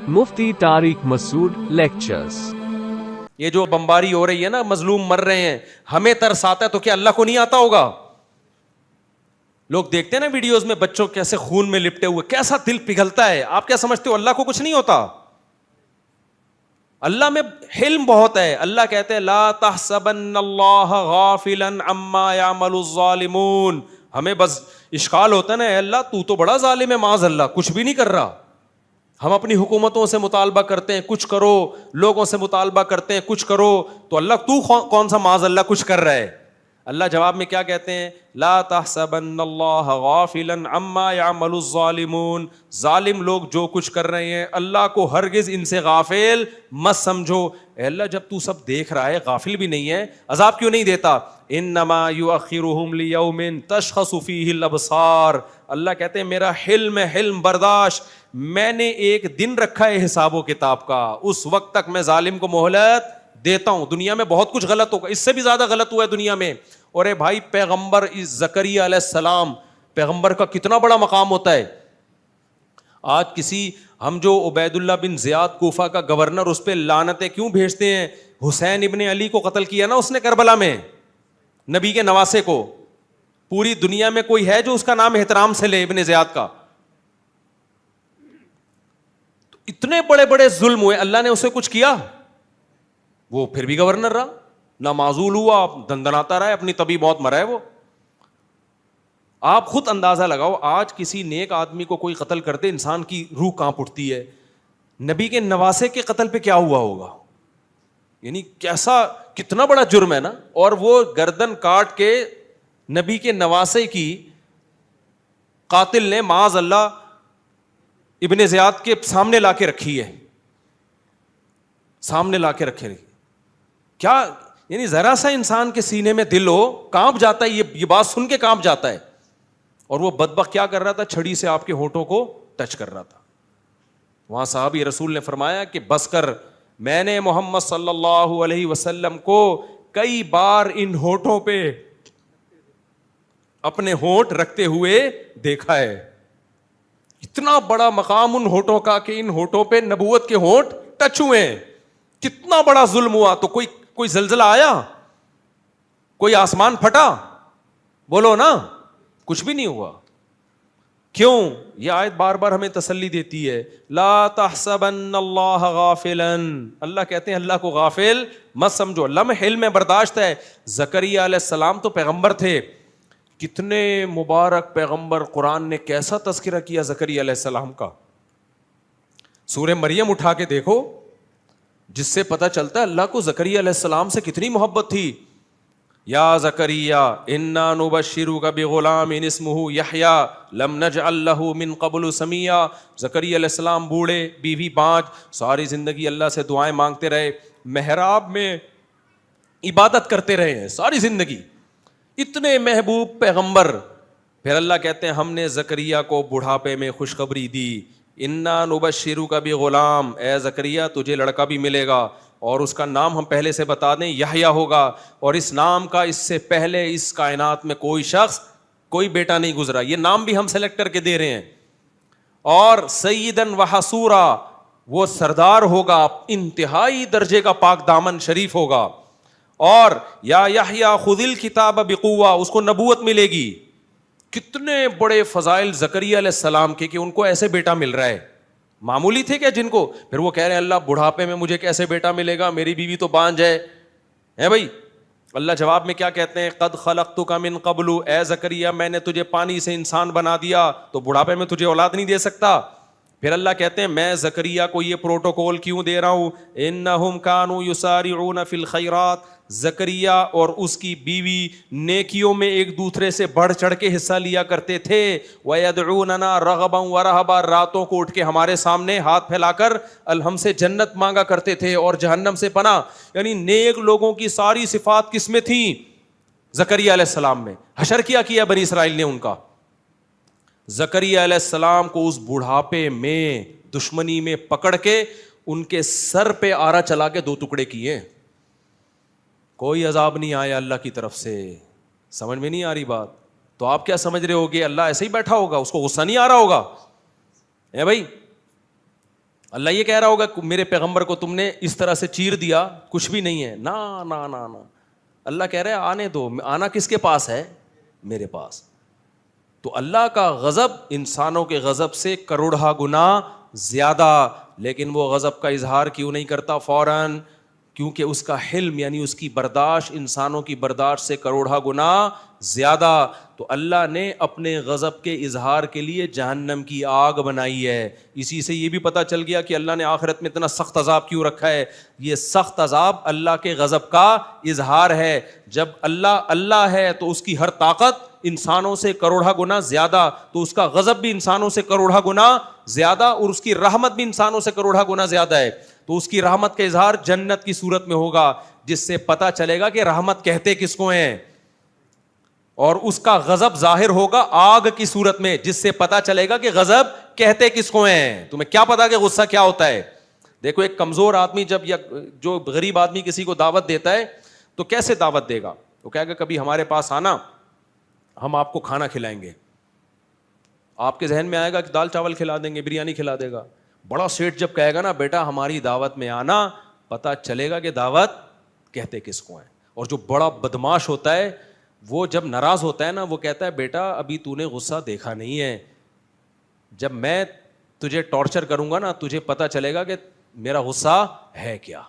مفتی طارق مسعود lectures. یہ جو بمباری ہو رہی ہے نا، مظلوم مر رہے ہیں، ہمیں ترس آتا ہے تو کیا اللہ کو نہیں آتا ہوگا؟ لوگ دیکھتے ہیں نا ویڈیوز میں بچوں کیسے خون میں لپٹے ہوئے، کیسا دل پگھلتا ہے۔ آپ کیا سمجھتے ہو اللہ کو کچھ نہیں ہوتا؟ اللہ میں حلم بہت ہے۔ اللہ کہتے ہیں لا تحسبن اللہ غافلا عما يعمل الظالمون۔ ہمیں بس اشکال ہوتا ہے نا، اے اللہ تو بڑا ظالم ہے، معاذ اللہ کچھ بھی نہیں کر رہا۔ ہم اپنی حکومتوں سے مطالبہ کرتے ہیں کچھ کرو، لوگوں سے مطالبہ کرتے ہیں کچھ کرو، تو اللہ تو کون سا معاذ اللہ کچھ کر رہا ہے؟ اللہ جواب میں کیا کہتے ہیں؟ لا تحسبن اللہ غافلا عما يعمل الظالمون۔ ظالم لوگ جو کچھ کر رہے ہیں اللہ کو ہرگز ان سے غافل مت سمجھو۔ اے اللہ جب تو سب دیکھ رہا ہے، غافل بھی نہیں ہے، عذاب کیوں نہیں دیتا؟ انما یؤخرهم لیوم تشخص فیہ الابصار۔ اللہ کہتے ہیں میرا حلم ہے، حلم برداشت، میں نے ایک دن رکھا ہے حساب و کتاب کا، اس وقت تک میں ظالم کو مہلت دیتا ہوں۔ دنیا میں بہت کچھ غلط ہوگا، اس سے بھی زیادہ غلط ہوا ہے دنیا میں۔ اور اے بھائی پیغمبر زکریا علیہ السلام، پیغمبر کا کتنا بڑا مقام ہوتا ہے۔ آج کسی ہم جو عبید اللہ بن زیاد کوفہ کا گورنر، اس پہ لعنتیں کیوں بھیجتے ہیں؟ حسین ابن علی کو قتل کیا نا اس نے کربلا میں، نبی کے نواسے کو۔ پوری دنیا میں کوئی ہے جو اس کا نام احترام سے لے ابن زیاد کا؟ تو اتنے بڑے بڑے ظلم ہوئے، اللہ نے اسے کچھ کیا؟ وہ پھر بھی گورنر رہا، نہ معزول ہوا، دندناتا رہا، اپنی طبی موت مرا ہے وہ۔ آپ خود اندازہ لگاؤ، آج کسی نیک آدمی کو کوئی قتل کرتے انسان کی روح کانپ اٹھتی ہے، نبی کے نواسے کے قتل پہ کیا ہوا ہوگا؟ یعنی کیسا، کتنا بڑا جرم ہے نا۔ اور وہ گردن کاٹ کے نبی کے نواسے کی قاتل نے معاذ اللہ ابن زیاد کے سامنے لا کے رکھی ہے، سامنے لا کے رکھے۔ کیا یعنی ذرا سا انسان کے سینے میں دل ہو، کانپ جاتا ہے، یہ بات سن کے کانپ جاتا ہے۔ اور وہ بدبخت کیا کر رہا تھا؟ چھڑی سے آپ کے ہونٹوں کو ٹچ کر رہا تھا۔ وہاں صحابی رسول نے فرمایا کہ بس کر، میں نے محمد صلی اللہ علیہ وسلم کو کئی بار ان ہونٹوں پہ اپنے ہونٹ رکھتے ہوئے دیکھا ہے۔ اتنا بڑا مقام ان ہونٹوں کا کہ ان ہونٹوں پہ نبوت کے ہونٹ ٹچ ہوئے ہیں۔ کتنا بڑا ظلم ہوا۔ تو کوئی زلزلہ آیا؟ کوئی آسمان پھٹا؟ بولو نا، کچھ بھی نہیں ہوا۔ کیوں؟ یہ آیت بار بار ہمیں تسلی دیتی ہے، لا تحسبن اللہ غافلا۔ اللہ کہتے ہیں اللہ کو غافل مت سمجھو، اللہ میں حلم برداشت ہے۔ زکریا علیہ السلام تو پیغمبر تھے، کتنے مبارک پیغمبر، قرآن نے کیسا تذکرہ کیا زکریا علیہ السلام کا۔ سورہ مریم اٹھا کے دیکھو، جس سے پتہ چلتا ہے اللہ کو زکریا علیہ السلام سے کتنی محبت تھی۔ یا زکریا انا نبشرک بغلام اسمہ یحییٰ لم نجعل لہ من قبل سمیٰ۔ زکریا علیہ السلام بوڑھے، بیوی بانج، ساری زندگی اللہ سے دعائیں مانگتے رہے، محراب میں عبادت کرتے رہے ہیں ساری زندگی، اتنے محبوب پیغمبر۔ پھر اللہ کہتے ہیں ہم نے زکریا کو بڑھاپے میں خوشخبری دی، انا نبشرک بغلام، اے زکریا تجھے لڑکا بھی ملے گا، اور اس کا نام ہم پہلے سے بتا دیں یحییٰ ہوگا، اور اس نام کا اس سے پہلے اس کائنات میں کوئی شخص، کوئی بیٹا نہیں گزرا، یہ نام بھی ہم سلیکٹ کر کے دے رہے ہیں۔ اور سیدن وحصورا، وہ سردار ہوگا، انتہائی درجے کا پاک دامن شریف ہوگا۔ اور یا یحییٰ خذ الکتاب بقوہ، اس کو نبوت ملے گی۔ کتنے بڑے فضائل زکریا علیہ السلام کے کہ ان کو ایسے بیٹا مل رہا ہے۔ معمولی تھے کیا جن کو؟ پھر وہ کہہ رہے ہیں اللہ بڑھاپے میں مجھے کیسے بیٹا ملے گا، میری بیوی تو بانج ہے بھائی۔ اللہ جواب میں کیا کہتے ہیں؟ قد خلقتک من قبل، اے زکریا میں نے تجھے پانی سے انسان بنا دیا، تو بڑھاپے میں تجھے اولاد نہیں دے سکتا۔ پھر اللہ کہتے ہیں میں زکریا کو یہ پروٹوکول کیوں دے رہا ہوں؟ انہم کانوا یسارعون فی الخیرات، زکریا اور اس کی بیوی نیکیوں میں ایک دوسرے سے بڑھ چڑھ کے حصہ لیا کرتے تھے۔ وَيَدْعُونَنَا رَغَبًا وَرَهَبًا، راتوں کو اٹھ کے ہمارے سامنے ہاتھ پھیلا کر ہم سے جنت مانگا کرتے تھے اور جہنم سے پناہ۔ یعنی نیک لوگوں کی ساری صفات کس میں تھیں؟ زکریا علیہ السلام میں۔ حشر کیا بنی اسرائیل نے ان کا؟ زکریا علیہ السلام کو اس بڑھاپے میں دشمنی میں پکڑ کے ان کے سر پہ آرا چلا کے 2 ٹکڑے کیے۔ کوئی عذاب نہیں آیا اللہ کی طرف سے۔ سمجھ میں نہیں آ رہی بات؟ تو آپ کیا سمجھ رہے ہو کہ اللہ ایسے ہی بیٹھا ہوگا, اس کو غصہ نہیں آ رہا ہوگا؟ اے بھائی, اللہ یہ کہہ رہا ہوگا میرے پیغمبر کو تم نے اس طرح سے چیر دیا, کچھ بھی نہیں ہے؟ نا نا نا نا, اللہ کہہ رہے آنے دو. آنا کس کے پاس ہے؟ میرے پاس. تو اللہ کا غضب انسانوں کے غضب سے کروڑہ گنا زیادہ, لیکن وہ غضب کا اظہار کیوں نہیں کرتا فوراً؟ کیونکہ اس کا حلم یعنی اس کی برداشت انسانوں کی برداشت سے کروڑہ گنا زیادہ. تو اللہ نے اپنے غضب کے اظہار کے لیے جہنم کی آگ بنائی ہے. اسی سے یہ بھی پتہ چل گیا کہ اللہ نے آخرت میں اتنا سخت عذاب کیوں رکھا ہے. یہ سخت عذاب اللہ کے غضب کا اظہار ہے. جب اللہ ہے تو اس کی ہر طاقت انسانوں سے کروڑہ گنا زیادہ, تو اس کا غضب بھی انسانوں سے کروڑہ گنا زیادہ, اور اس کی رحمت بھی انسانوں سے کروڑہ گنا زیادہ ہے. تو اس کی رحمت کا اظہار جنت کی صورت میں ہوگا, جس سے پتہ چلے گا کہ رحمت کہتے کس کو ہیں, اور اس کا غضب ظاہر ہوگا آگ کی صورت میں, جس سے پتہ چلے گا کہ غضب کہتے کس کو ہیں. تمہیں کیا پتا کہ غصہ کیا ہوتا ہے؟ دیکھو ایک کمزور آدمی جب یا جو غریب آدمی کسی کو دعوت دیتا ہے تو کیسے دعوت دے گا؟ وہ کہے گا کبھی ہمارے پاس آنا, ہم آپ کو کھانا کھلائیں گے. آپ کے ذہن میں آئے گا کہ دال چاول کھلا دیں گے, بریانی کھلا دے گا. بڑا سیٹ جب کہے گا نا بیٹا ہماری دعوت میں آنا, پتہ چلے گا کہ دعوت کہتے کس کو ہیں. اور جو بڑا بدماش ہوتا ہے وہ جب ناراض ہوتا ہے نا, وہ کہتا ہے بیٹا ابھی تو نے غصہ دیکھا نہیں ہے, جب میں تجھے ٹارچر کروں گا نا تجھے پتہ چلے گا کہ میرا غصہ ہے کیا.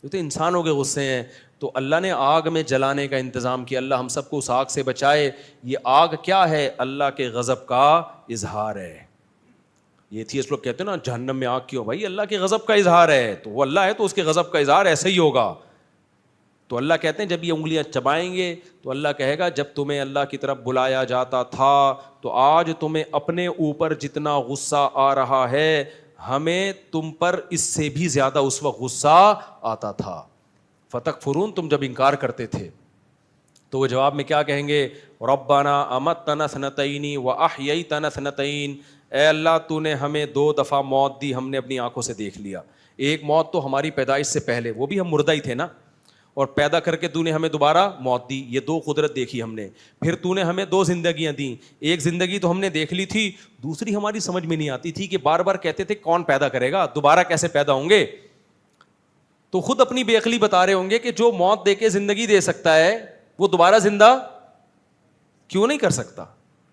یہ تو انسانوں کے غصے ہیں. تو اللہ نے آگ میں جلانے کا انتظام کیا. اللہ ہم سب کو اس آگ سے بچائے. یہ آگ کیا ہے؟ اللہ کے غضب کا اظہار ہے. یہ تھی اس لوگ کہتے ہیں نا جہنم میں آگ کیوں؟ بھائی اللہ کے غضب کا اظہار ہے, تو وہ اللہ ہے تو اس کے غضب کا اظہار ایسے ہی ہوگا. تو اللہ کہتے ہیں جب یہ انگلیاں چبائیں گے تو اللہ کہے گا جب تمہیں اللہ کی طرف بلایا جاتا تھا تو آج تمہیں اپنے اوپر جتنا غصہ آ رہا ہے ہمیں تم پر اس سے بھی زیادہ اس وقت غصہ آتا تھا. فتکفرون, تم جب انکار کرتے تھے. تو وہ جواب میں کیا کہیں گے؟ ربنا امتنا اثنتین واحییتنا اثنتین, اے اللہ تو نے ہمیں 2 دفعہ موت دی, ہم نے اپنی آنکھوں سے دیکھ لیا. ایک موت تو ہماری پیدائش سے پہلے, وہ بھی ہم مردہ ہی تھے نا, اور پیدا کر کے تو نے ہمیں دوبارہ موت دی. یہ 2 قدرت دیکھی ہم نے. پھر تو نے ہمیں 2 زندگیاں دیں. ایک زندگی تو ہم نے دیکھ لی تھی, دوسری ہماری سمجھ میں نہیں آتی تھی کہ بار بار کہتے تھے کون پیدا کرے گا, دوبارہ کیسے پیدا ہوں گے. تو خود اپنی بے عقلی بتا رہے ہوں گے کہ جو موت دے کے زندگی دے سکتا ہے وہ دوبارہ زندہ کیوں نہیں کر سکتا.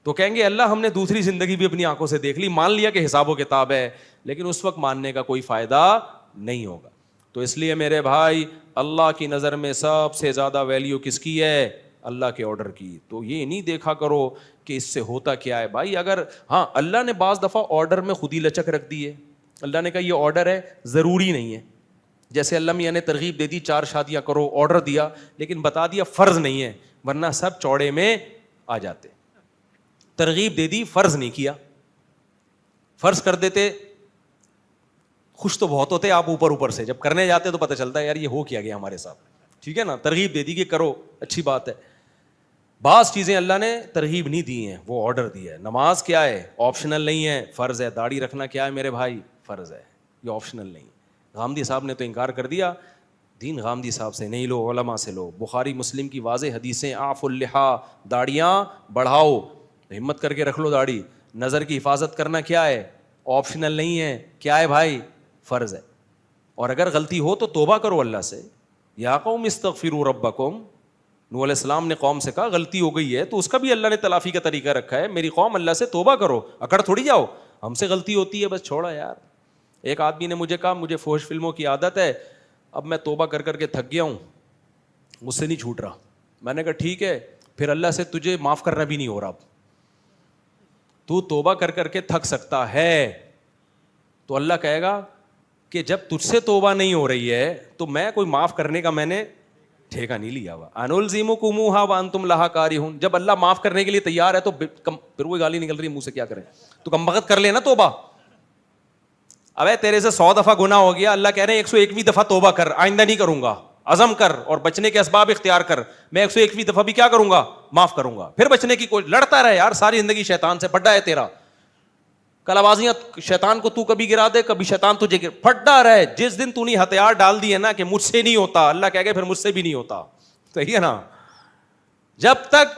تو کہیں گے اللہ ہم نے دوسری زندگی بھی اپنی آنکھوں سے دیکھ لی, مان لیا کہ حساب و کتاب ہے, لیکن اس وقت ماننے کا کوئی فائدہ نہیں ہوگا. تو اس لیے میرے بھائی اللہ کی نظر میں سب سے زیادہ ویلیو کس کی ہے؟ اللہ کے آرڈر کی. تو یہ نہیں دیکھا کرو کہ اس سے ہوتا کیا ہے. بھائی اگر ہاں اللہ نے بعض دفعہ آرڈر میں خود ہی لچک رکھ دی ہے, اللہ نے کہا یہ آرڈر ہے ضروری نہیں ہے. جیسے اللہ میاں نے ترغیب دے دی 4 شادیاں کرو, آرڈر دیا, لیکن بتا دیا فرض نہیں ہے, ورنہ سب چوڑے میں آ جاتے. ترغیب دے دی, فرض نہیں کیا. فرض کر دیتے خوش تو بہت ہوتے آپ اوپر سے, جب کرنے جاتے تو پتہ چلتا ہے یار یہ ہو کیا گیا ہمارے ساتھ. ٹھیک ہے نا, ترغیب دے دی کہ کرو, اچھی بات ہے. بعض چیزیں اللہ نے ترغیب نہیں دی ہیں, وہ آرڈر دیا ہے. نماز کیا ہے؟ آپشنل نہیں ہے, فرض ہے. داڑھی رکھنا کیا ہے میرے بھائی؟ فرض ہے, یہ آپشنل نہیں. غامدی صاحب نے تو انکار کر دیا, دین غامدی صاحب سے نہیں لو, علماء سے لو. بخاری مسلم کی واضح حدیثیں, اعفوا اللحا, داڑیاں بڑھاؤ, ہمت کر کے رکھ لو داڑھی. نظر کی حفاظت کرنا کیا ہے؟ آپشنل نہیں ہے, کیا ہے بھائی؟ فرض ہے. اور اگر غلطی ہو تو توبہ کرو اللہ سے. یا قوم استغفروا ربکم, نوح علیہ السلام نے قوم سے کہا غلطی ہو گئی ہے تو اس کا بھی اللہ نے تلافی کا طریقہ رکھا ہے. میری قوم اللہ سے توبہ کرو, اکڑ تھوڑی جاؤ, ہم سے غلطی ہوتی ہے بس چھوڑا یار. ایک آدمی نے مجھے کہا مجھے فحش فلموں کی عادت ہے, اب میں توبہ کر کر کے تھک گیا ہوں, مجھ سے نہیں چھوٹ رہا. میں نے کہا ٹھیک ہے, پھر اللہ سے تجھے معاف کرنا بھی نہیں ہو رہا. تو توبہ کر کر کے تھک سکتا ہے تو اللہ کہے گا کہ جب تجھ سے توبہ نہیں ہو رہی ہے تو میں کوئی معاف کرنے کا میں نے ٹھیکہ نہیں لیا ہوا. انلزمکموھا وانتم لھا کارہون, جب اللہ معاف کرنے کے لیے تیار ہے تو پھر وہ گالی نکل رہی ہے منہ سے, کیا کریں, تو کم بخت کر لینا توبہ. ابے تیرے سے 100 دفعہ گناہ ہو گیا, اللہ کہہ رہے ہیں 101ویں دفعہ توبہ کر, آئندہ نہیں کروں گا, عزم کر اور بچنے کے اسباب اختیار کر, میں 101ویں دفعہ بھی کیا کروں گا, معاف کروں گا. پھر بچنے کی کوئی, لڑتا رہے یار ساری زندگی شیطان سے, پھڈا ہے تیرا. کلابازیاں شیطان کو تو کبھی گرا دے, کبھی شیطان تجھے پھڈا رہے. جس دن تو نے ہتھیار ڈال دی ہے نا کہ مجھ سے نہیں ہوتا, اللہ کہہ گئے پھر مجھ سے بھی نہیں ہوتا. صحیح ہے نا. جب تک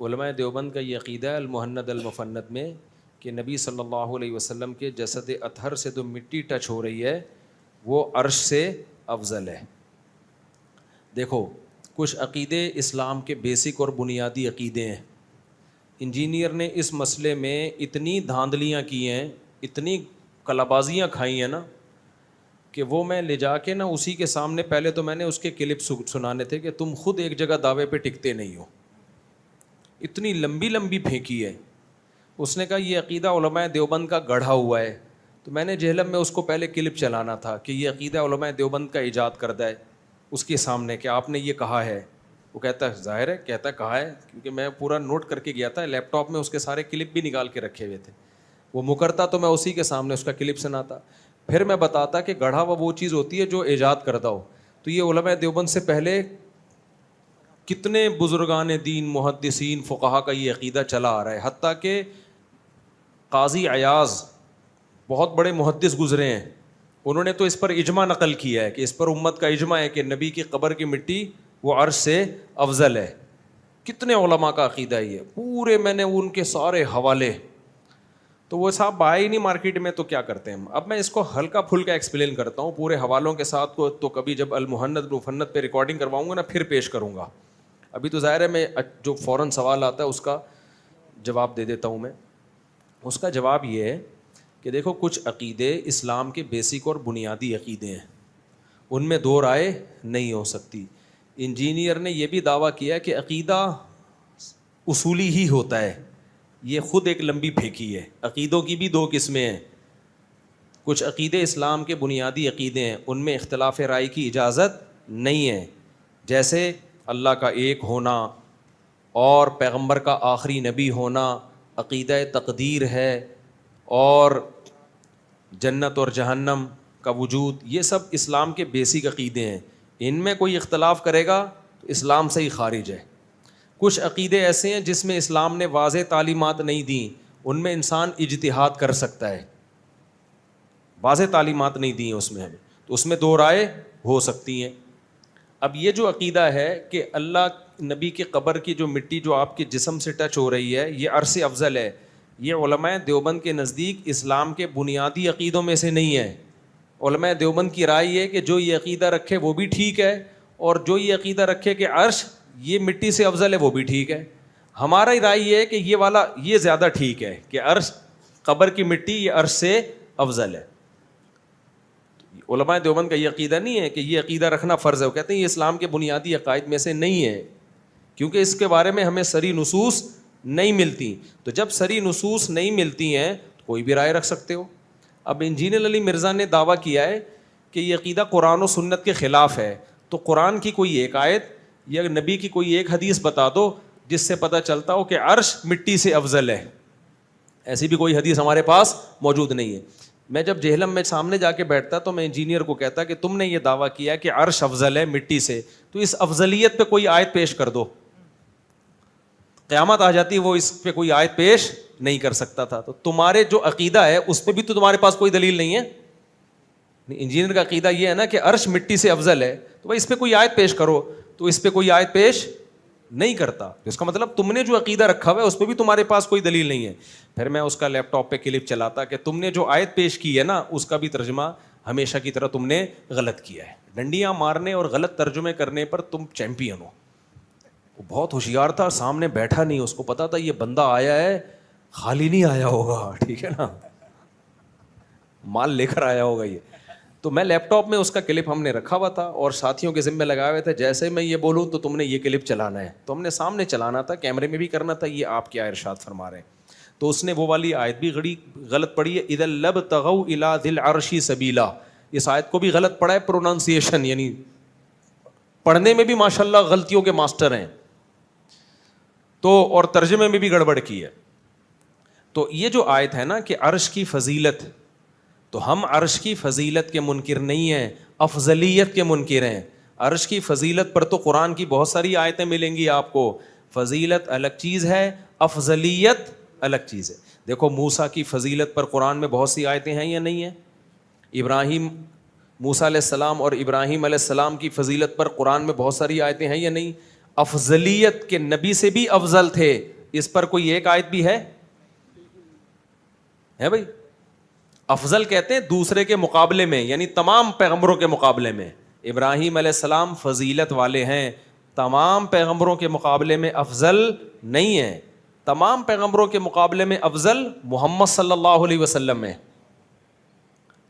علماء دیوبند کا یہ عقیدہ ہے المہند المفند میں کہ نبی صلی اللہ علیہ وسلم کے جسد اطہر سے جو مٹی ٹچ ہو رہی ہے وہ عرش سے افضل ہے. دیکھو کچھ عقیدے اسلام کے بیسک اور بنیادی عقیدے ہیں. انجینئر نے اس مسئلے میں اتنی دھاندلیاں کی ہیں, اتنی کلابازیاں کھائی ہیں نا, کہ وہ میں لے جا کے نا اسی کے سامنے پہلے تو میں نے اس کے کلپ سنانے تھے کہ تم خود ایک جگہ دعوے پہ ٹکتے نہیں ہو. اتنی لمبی لمبی پھینکی ہے. اس نے کہا یہ عقیدہ علماء دیوبند کا گڑھا ہوا ہے. تو میں نے جہلم میں اس کو پہلے کلپ چلانا تھا کہ یہ عقیدہ علماء دیوبند کا ایجاد کردہ ہے اس کے سامنے کہ آپ نے یہ کہا ہے. وہ کہتا ہے ظاہر ہے, کہتا ہے کہا ہے, کیونکہ میں پورا نوٹ کر کے گیا تھا, لیپ ٹاپ میں اس کے سارے کلپ بھی نکال کے رکھے ہوئے تھے. وہ مکرتا تو میں اسی کے سامنے اس کا کلپ سناتا, پھر میں بتاتا کہ گڑھا ہوا وہ چیز ہوتی ہے جو ایجاد کردہ ہو. تو یہ علماء دیوبند سے پہلے کتنے بزرگان دین, محدثین, فقہا کا یہ عقیدہ چلا آ رہا ہے. حتیٰ کہ قاضی عیاض بہت بڑے محدث گزرے ہیں, انہوں نے تو اس پر اجماع نقل کیا ہے کہ اس پر امت کا اجماع ہے کہ نبی کی قبر کی مٹی وہ عرش سے افضل ہے. کتنے علماء کا عقیدہ ہے یہ, پورے میں نے ان کے سارے حوالے. تو وہ صاحب آئے ہی نہیں مارکیٹ میں, تو کیا کرتے ہیں ہم. اب میں اس کو ہلکا پھلکا ایکسپلین کرتا ہوں پورے حوالوں کے ساتھ کو, تو کبھی جب المہند مفند پہ ریکارڈنگ کرواؤں گا نا پھر پیش کروں گا. ابھی تو ظاہر ہے میں جو فوراً سوال آتا ہے اس کا جواب دے دیتا ہوں. میں اس کا جواب یہ ہے کہ دیکھو کچھ عقیدے اسلام کے بیسک اور بنیادی عقیدے ہیں, ان میں دو رائے نہیں ہو سکتی. انجینئر نے یہ بھی دعویٰ کیا کہ عقیدہ اصولی ہی ہوتا ہے, یہ خود ایک لمبی پھینکی ہے. عقیدوں کی بھی دو قسمیں ہیں. کچھ عقیدے اسلام کے بنیادی عقیدے ہیں, ان میں اختلاف رائے کی اجازت نہیں ہے, جیسے اللہ کا ایک ہونا اور پیغمبر کا آخری نبی ہونا, عقیدہ تقدیر ہے, اور جنت اور جہنم کا وجود. یہ سب اسلام کے بیسک عقیدے ہیں. ان میں کوئی اختلاف کرے گا تو اسلام سے ہی خارج ہے. کچھ عقیدے ایسے ہیں جس میں اسلام نے واضح تعلیمات نہیں دیں, ان میں انسان اجتہاد کر سکتا ہے. واضح تعلیمات نہیں دی ہیں اس میں ہمیں, تو اس میں دو رائے ہو سکتی ہیں. اب یہ جو عقیدہ ہے کہ اللہ نبی کی قبر کی جو مٹی جو آپ کے جسم سے ٹچ ہو رہی ہے یہ عرش سے افضل ہے, یہ علماء دیوبند کے نزدیک اسلام کے بنیادی عقیدوں میں سے نہیں ہے. علماء دیوبند کی رائے یہ کہ جو یہ عقیدہ رکھے وہ بھی ٹھیک ہے, اور جو یہ عقیدہ رکھے کہ عرش یہ مٹی سے افضل ہے وہ بھی ٹھیک ہے. ہمارا رائے یہ ہے کہ یہ والا یہ زیادہ ٹھیک ہے کہ عرش قبر کی مٹی یہ عرش سے افضل ہے. علماء دیوبند کا یہ عقیدہ نہیں ہے کہ یہ عقیدہ رکھنا فرض ہے. وہ کہتے ہیں یہ اسلام کے بنیادی عقائد میں سے نہیں ہے, کیونکہ اس کے بارے میں ہمیں صریح نصوص نہیں ملتی. تو جب صریح نصوص نہیں ملتی ہیں تو کوئی بھی رائے رکھ سکتے ہو. اب انجینئر علی مرزا نے دعویٰ کیا ہے کہ یہ عقیدہ قرآن و سنت کے خلاف ہے, تو قرآن کی کوئی ایک آیت یا نبی کی کوئی ایک حدیث بتا دو جس سے پتہ چلتا ہو کہ عرش مٹی سے افضل ہے. ایسی بھی کوئی حدیث ہمارے پاس موجود نہیں ہے. میں جب جہلم میں سامنے جا کے بیٹھتا تو میں انجینئر کو کہتا کہ تم نے یہ دعویٰ کیا کہ عرش افضل ہے مٹی سے, تو اس افضلیت پہ کوئی آیت پیش کر دو. قیامت آ جاتی وہ اس پہ کوئی آیت پیش نہیں کر سکتا تھا. تو تمہارے جو عقیدہ ہے اس پہ بھی تو تمہارے پاس کوئی دلیل نہیں ہے. انجینئر کا عقیدہ یہ ہے نا کہ عرش مٹی سے افضل ہے, تو بھائی اس پہ کوئی آیت پیش کرو, تو اس پہ کوئی آیت پیش نہیں کرتا. اس کا مطلب تم نے جو عقیدہ رکھا ہوا ہے اس پہ بھی تمہارے پاس کوئی دلیل نہیں ہے. پھر میں اس کا لیپ ٹاپ پہ کلپ چلاتا کہ تم نے جو آیت پیش کی ہے نا اس کا بھی ترجمہ ہمیشہ کی طرح تم نے غلط کیا ہے. ڈنڈیاں مارنے اور غلط ترجمے کرنے پر تم چیمپئن ہو. وہ بہت ہوشیار تھا, سامنے بیٹھا نہیں, اس کو پتا تھا یہ بندہ آیا ہے خالی نہیں آیا ہوگا, ٹھیک ہے نا, مال لے کر آیا ہوگا یہ. تو میں لیپ ٹاپ میں اس کا کلپ ہم نے رکھا ہوا تھا اور ساتھیوں کے ذمہ لگائے ہوئے تھے, جیسے میں یہ بولوں تو تم نے یہ کلپ چلانا ہے. تو ہم نے سامنے چلانا تھا, کیمرے میں بھی کرنا تھا, یہ آپ کیا ارشاد فرما رہے ہیں. تو اس نے وہ والی آیت بھی غلط پڑھی ہے, اذا لابتغوا الی ذی العرش سبیلا. اس آیت کو بھی غلط پڑھا ہے, پروننسیشن یعنی پڑھنے میں بھی ماشاءاللہ غلطیوں کے ماسٹر ہیں, تو اور ترجمے میں بھی گڑبڑ کی ہے. تو یہ جو آیت ہے نا کہ عرش کی فضیلت, تو ہم عرش کی فضیلت کے منکر نہیں ہیں, افضلیت کے منکر ہیں. عرش کی فضیلت پر تو قرآن کی بہت ساری آیتیں ملیں گی آپ کو. فضیلت الگ چیز ہے, افضلیت الگ چیز ہے. دیکھو موسیٰ کی فضیلت پر قرآن میں بہت سی آیتیں ہیں یا نہیں ہیں؟ ابراہیم, موسیٰ علیہ السلام اور ابراہیم علیہ السلام کی فضیلت پر قرآن میں بہت ساری آیتیں ہیں یا نہیں؟ افضلیت کے نبی سے بھی افضل تھے. اس پر کوئی ایک آیت بھی ہے بھائی؟ افضل کہتے ہیں دوسرے کے مقابلے میں, یعنی تمام پیغمبروں کے مقابلے میں. ابراہیم علیہ السلام فضیلت والے ہیں, تمام پیغمبروں کے مقابلے میں افضل نہیں ہیں. تمام پیغمبروں کے مقابلے میں افضل محمد صلی اللہ علیہ وسلم ہے.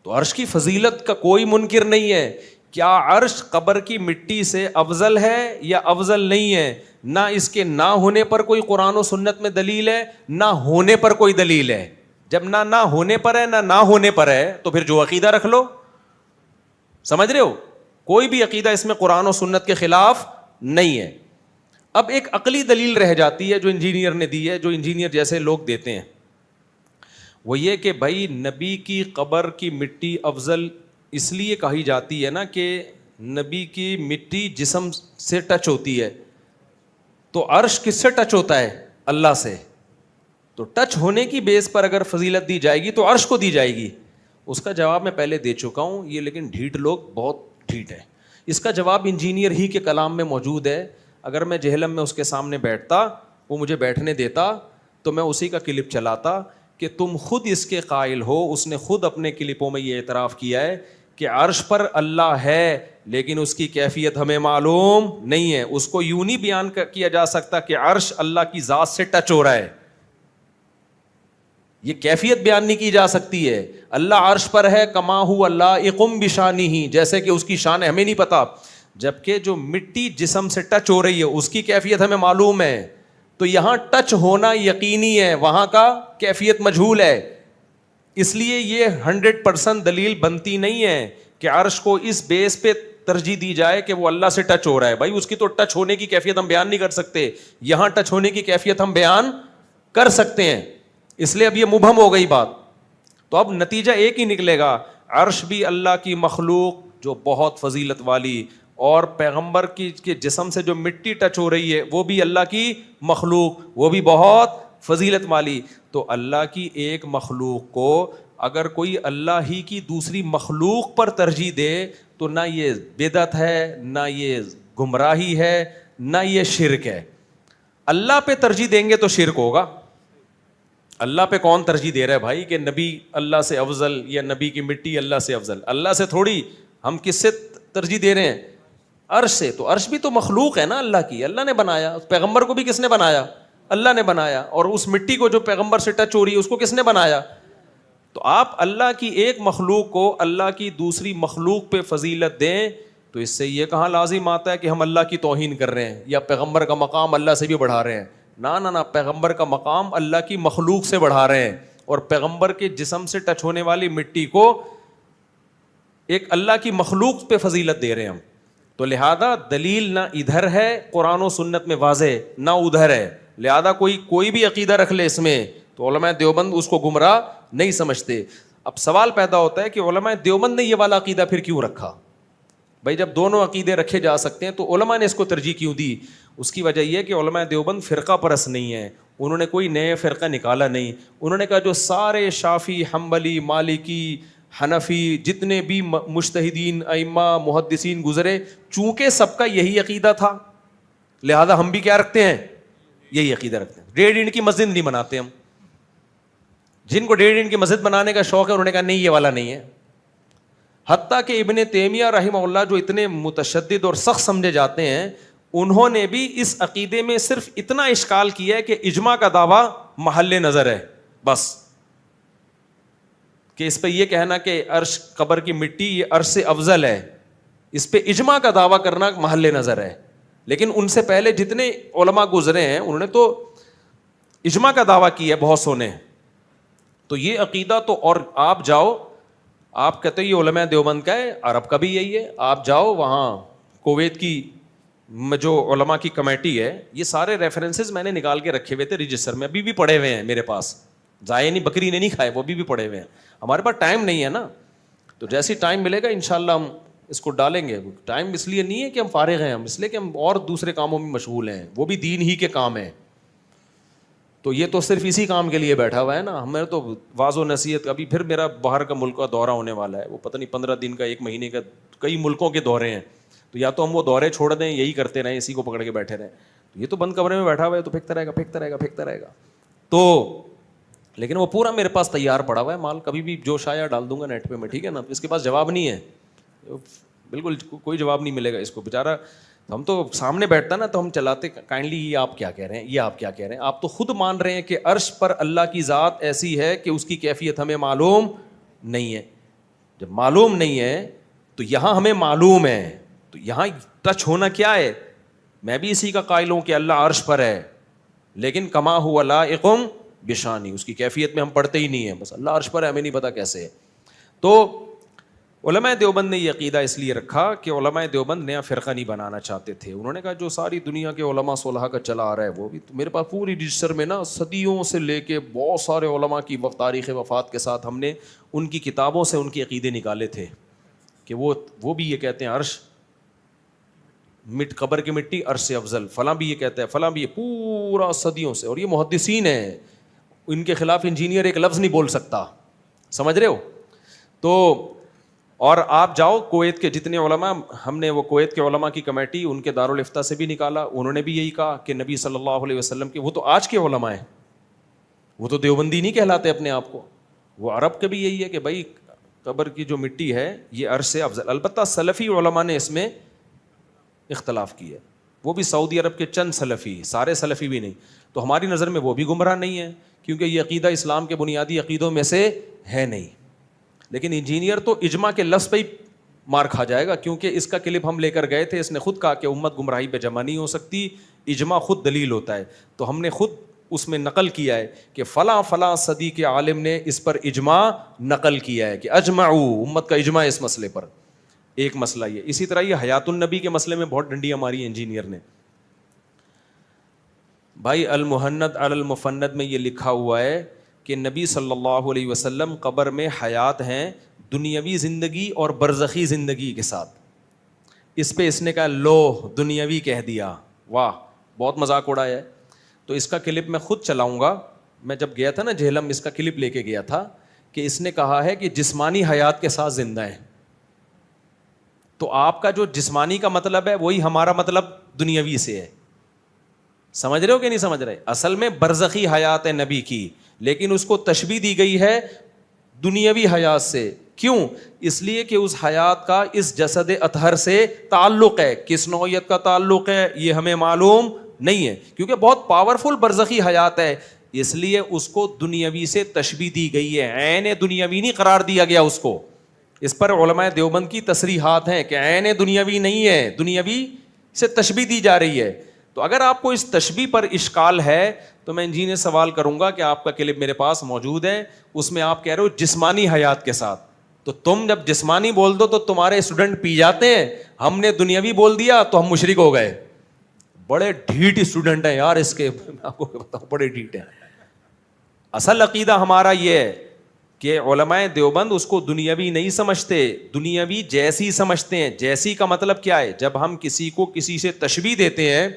تو عرش کی فضیلت کا کوئی منکر نہیں ہے. کیا عرش قبر کی مٹی سے افضل ہے یا افضل نہیں ہے؟ نہ اس کے نہ ہونے پر کوئی قرآن و سنت میں دلیل ہے, نہ ہونے پر کوئی دلیل ہے. جب نہ ہونے پر ہے نہ ہونے پر ہے تو پھر جو عقیدہ رکھ لو. سمجھ رہے ہو؟ کوئی بھی عقیدہ اس میں قرآن و سنت کے خلاف نہیں ہے. اب ایک عقلی دلیل رہ جاتی ہے جو انجینئر نے دی ہے, جو انجینئر جیسے لوگ دیتے ہیں, وہ یہ کہ بھائی نبی کی قبر کی مٹی افضل اس لیے کہی جاتی ہے نا کہ نبی کی مٹی جسم سے ٹچ ہوتی ہے. تو عرش کس سے ٹچ ہوتا ہے؟ اللہ سے. تو ٹچ ہونے کی بیس پر اگر فضیلت دی جائے گی تو عرش کو دی جائے گی. اس کا جواب میں پہلے دے چکا ہوں, یہ لیکن ڈھیٹ لوگ بہت ڈھیٹ ہیں. اس کا جواب انجینئر ہی کے کلام میں موجود ہے. اگر میں جہلم میں اس کے سامنے بیٹھتا, وہ مجھے بیٹھنے دیتا, تو میں اسی کا کلپ چلاتا کہ تم خود اس کے قائل ہو. اس نے خود اپنے کلپوں میں یہ اعتراف کیا ہے کہ عرش پر اللہ ہے لیکن اس کی کیفیت ہمیں معلوم نہیں ہے. اس کو یوں نہیں بیان کیا جا سکتا کہ عرش اللہ کی ذات سے ٹچ ہو رہا ہے, یہ کیفیت بیان نہیں کی جا سکتی ہے. اللہ عرش پر ہے کما ہو اللہ اقم بشانی ہی, جیسے کہ اس کی شان ہے ہمیں نہیں پتا, جبکہ جو مٹی جسم سے ٹچ ہو رہی ہے اس کی کیفیت ہمیں معلوم ہے. تو یہاں ٹچ ہونا یقینی ہے, وہاں کا کیفیت مجہول ہے. اس لیے یہ 100% دلیل بنتی نہیں ہے کہ عرش کو اس بیس پہ ترجیح دی جائے کہ وہ اللہ سے ٹچ ہو رہا ہے. بھائی اس کی تو ٹچ ہونے کی کیفیت ہم بیان نہیں کر سکتے, یہاں ٹچ ہونے کی کیفیت ہم بیان کر سکتے ہیں. اس لیے اب یہ مبہم ہو گئی بات. تو اب نتیجہ ایک ہی نکلے گا, عرش بھی اللہ کی مخلوق جو بہت فضیلت والی, اور پیغمبر کی کے جسم سے جو مٹی ٹچ ہو رہی ہے وہ بھی اللہ کی مخلوق, وہ بھی بہت فضیلت والی. تو اللہ کی ایک مخلوق کو اگر کوئی اللہ ہی کی دوسری مخلوق پر ترجیح دے تو نہ یہ بدعت ہے, نہ یہ گمراہی ہے, نہ یہ شرک ہے. اللہ پہ ترجیح دیں گے تو شرک ہوگا. اللہ پہ کون ترجیح دے رہا ہے بھائی کہ نبی اللہ سے افضل یا نبی کی مٹی اللہ سے افضل؟ اللہ سے تھوڑی, ہم کس سے ترجیح دے رہے ہیں؟ عرش سے. تو عرش بھی تو مخلوق ہے نا اللہ کی, اللہ نے بنایا. پیغمبر کو بھی کس نے بنایا؟ اللہ نے بنایا. اور اس مٹی کو جو پیغمبر سے ٹچ ہو رہی ہے اس کو کس نے بنایا؟ تو آپ اللہ کی ایک مخلوق کو اللہ کی دوسری مخلوق پہ فضیلت دیں تو اس سے یہ کہاں لازم آتا ہے کہ ہم اللہ کی توہین کر رہے ہیں یا پیغمبر کا مقام اللہ سے بھی بڑھا رہے ہیں؟ نہ پیغمبر کا مقام اللہ کی مخلوق سے بڑھا رہے ہیں, اور پیغمبر کے جسم سے ٹچ ہونے والی مٹی کو ایک اللہ کی مخلوق پہ فضیلت دے رہے ہیں ہم. تو لہذا دلیل نہ ادھر ہے قرآن و سنت میں واضح, نہ ادھر ہے. لہذا کوئی بھی عقیدہ رکھ لے اس میں تو علماء دیوبند اس کو گمراہ نہیں سمجھتے. اب سوال پیدا ہوتا ہے کہ علماء دیوبند نے یہ والا عقیدہ پھر کیوں رکھا؟ بھائی جب دونوں عقیدے رکھے جا سکتے ہیں تو علماء نے اس کو ترجیح کیوں دی؟ اس کی وجہ یہ کہ علماء دیوبند فرقہ پرست نہیں ہیں, انہوں نے کوئی نئے فرقہ نکالا نہیں. انہوں نے کہا جو سارے شافعی, حنبلی, مالکی, حنفی جتنے بھی مجتہدین, ائمہ, محدثین گزرے, چونکہ سب کا یہی عقیدہ تھا لہذا ہم بھی کیا رکھتے ہیں؟ یہی عقیدہ رکھتے ہیں. 1.5 اینٹ کی مسجد نہیں بناتے ہم. جن کو 1.5 اینٹ کی مسجد بنانے کا شوق ہے انہوں نے کہا نہیں یہ والا نہیں ہے. حتیٰ کہ ابن تیمیہ رحمہ اللہ جو اتنے متشدد اور سخت سمجھے جاتے ہیں, انہوں نے بھی اس عقیدے میں صرف اتنا اشکال کیا ہے کہ اجماع کا دعویٰ محل نظر ہے بس, کہ اس پہ یہ کہنا کہ عرش قبر کی مٹی یہ عرش سے افضل ہے, اس پہ اجماع کا دعویٰ کرنا محل نظر ہے. لیکن ان سے پہلے جتنے علماء گزرے ہیں انہوں نے تو اجماع کا دعویٰ کیا ہے بہت سونے. تو یہ عقیدہ تو, اور آپ جاؤ, آپ کہتے ہیں یہ علماء دیوبند کا ہے, عرب کا بھی یہی ہے. آپ جاؤ وہاں کویت کی جو علماء کی کمیٹی ہے, یہ سارے ریفرنسز میں نے نکال کے رکھے ہوئے تھے رجسٹر میں, ابھی بھی پڑے ہوئے ہیں میرے پاس. ضائع نہیں, بکری نے نہیں کھائے, وہ بھی پڑے ہوئے ہیں. ہمارے پاس ٹائم نہیں ہے نا, تو جیسی ٹائم ملے گا انشاءاللہ ہم اس کو ڈالیں گے. ٹائم اس لیے نہیں ہے کہ ہم فارغ ہیں, ہم اس لیے کہ ہم اور دوسرے کاموں میں مشغول ہیں, وہ بھی دین ہی کے کام ہیں. تو یہ تو صرف اسی کام کے لیے بیٹھا ہوا ہے نا. ہمیں تو واعظ و نصیحت, ابھی پھر میرا باہر کا ملک کا دورہ ہونے والا ہے, وہ پتہ نہیں 15 دن کا, 1 مہینے کا, کئی ملکوں کے دورے ہیں. تو یا تو ہم وہ دورے چھوڑ دیں, یہی کرتے رہیں, اسی کو پکڑ کے بیٹھے رہیں. تو یہ تو بند کمرے میں بیٹھا ہوا ہے تو پھینکتا رہے گا. تو لیکن وہ پورا میرے پاس تیار پڑا ہوا ہے مال, کبھی بھی جوش آیا ڈال دوں گا نیٹ پہ میں, ٹھیک ہے نا. اس کے پاس جواب نہیں ہے, بالکل کوئی جواب نہیں ملے گا اس کو بیچارہ. ہم تو سامنے بیٹھتا نا تو ہم چلاتے کائنڈلی, یہ آپ کیا کہہ رہے ہیں, یہ آپ کیا کہہ رہے ہیں. آپ تو خود مان رہے ہیں کہ عرش پر اللہ کی ذات ایسی ہے کہ اس کی کیفیت ہمیں معلوم نہیں ہے. جب معلوم نہیں ہے تو یہاں ہمیں معلوم ہے, تو یہاں ٹچ ہونا کیا ہے. میں بھی اسی کا قائل ہوں کہ اللہ عرش پر ہے, لیکن کما ہوا لائق بشانی, اس کی کیفیت میں ہم پڑھتے ہی نہیں ہیں, بس اللہ عرش پر ہے, ہمیں نہیں پتا کیسے ہے. تو علماء دیوبند نے یہ عقیدہ اس لیے رکھا کہ علماء دیوبند نیا فرقہ نہیں بنانا چاہتے تھے. انہوں نے کہا جو ساری دنیا کے علماء صلحاء کا چلا آ رہا ہے وہ بھی, تو میرے پاس پوری رجسٹر میں نا صدیوں سے لے کے بہت سارے علماء کی تاریخ وفات کے ساتھ ہم نے ان کی کتابوں سے ان کے عقیدے نکالے تھے کہ وہ بھی یہ کہتے ہیں عرش قبر کی مٹی عرش سے افضل, فلاں بھی یہ کہتا ہے, فلاں بھی یہ, پورا صدیوں سے. اور یہ محدثین ہیں, ان کے خلاف انجینئر ایک لفظ نہیں بول سکتا, سمجھ رہے ہو. تو اور آپ جاؤ کویت کے جتنے علماء, ہم نے وہ کویت کے علماء کی کمیٹی ان کے دارالافتاء سے بھی نکالا, انہوں نے بھی یہی کہا کہ نبی صلی اللہ علیہ وسلم کے, وہ تو آج کے علماء ہیں, وہ تو دیوبندی نہیں کہلاتے اپنے آپ کو, وہ عرب کے بھی یہی ہے کہ بھائی قبر کی جو مٹی ہے یہ عرش سے افضل. البتہ سلفی علماء نے اس میں اختلاف کیا, وہ بھی سعودی عرب کے چند سلفی, سارے سلفی بھی نہیں. تو ہماری نظر میں وہ بھی گمراہ نہیں ہے, کیونکہ یہ عقیدہ اسلام کے بنیادی عقیدوں میں سے ہے نہیں. لیکن انجینئر تو اجماع کے لفظ پہ ہی مار کھا جائے گا, کیونکہ اس کا کلپ ہم لے کر گئے تھے, اس نے خود کہا کہ امت گمراہی پہ جمع نہیں ہو سکتی, اجماع خود دلیل ہوتا ہے. تو ہم نے خود اس میں نقل کیا ہے کہ فلاں فلاں صدی کے عالم نے اس پر اجماع نقل کیا ہے کہ اجمعوا, امت کا اجماع اس مسئلے پر. ایک مسئلہ یہ. اسی طرح یہ حیات النبی کے مسئلے میں بہت ڈنڈیاں ماری انجینئر نے. بھائی المہند علی المفند میں یہ لکھا ہوا ہے کہ نبی صلی اللہ علیہ وسلم قبر میں حیات ہیں دنیاوی زندگی اور برزخی زندگی کے ساتھ. اس پہ اس نے کہا لو دنیاوی کہہ دیا, واہ بہت مذاق اڑایا ہے. تو اس کا کلپ میں خود چلاؤں گا. میں جب گیا تھا نا جہلم, اس کا کلپ لے کے گیا تھا کہ اس نے کہا ہے کہ جسمانی حیات کے ساتھ زندہ ہے. تو آپ کا جو جسمانی کا مطلب ہے وہی ہمارا مطلب دنیاوی سے ہے. سمجھ رہے ہو کہ نہیں سمجھ رہے؟ اصل میں برزخی حیات ہے نبی کی, لیکن اس کو تشبیہ دی گئی ہے دنیاوی حیات سے. کیوں؟ اس لیے کہ اس حیات کا اس جسد اطہر سے تعلق ہے. کس نوعیت کا تعلق ہے یہ ہمیں معلوم نہیں ہے, کیونکہ بہت پاورفل برزخی حیات ہے, اس لیے اس کو دنیاوی سے تشبیہ دی گئی ہے. عین دنیاوی نہیں قرار دیا گیا اس کو. اس پر علماء دیوبند کی تصریحات ہیں کہ عین دنیاوی نہیں ہے, دنیاوی سے تشبیہ دی جا رہی ہے. تو اگر آپ کو اس تشبیہ پر اشکال ہے تو میں انجینئر سوال کروں گا کہ آپ کا کلپ میرے پاس موجود ہے, اس میں آپ کہہ رہے ہو جسمانی حیات کے ساتھ. تو تم جب جسمانی بول دو تو تمہارے اسٹوڈنٹ پی جاتے ہیں, ہم نے دنیاوی بول دیا تو ہم مشرک ہو گئے. بڑے ڈھیٹ اسٹوڈنٹ ہیں یار اس کے, آپ کو بتاؤ بڑے ڈھیٹ ہیں. اصل عقیدہ ہمارا یہ ہے کہ علماء دیوبند اس کو دنیاوی نہیں سمجھتے, دنیاوی جیسی سمجھتے ہیں. جیسی کا مطلب کیا ہے؟ جب ہم کسی کو کسی سے تشبیہ دیتے ہیں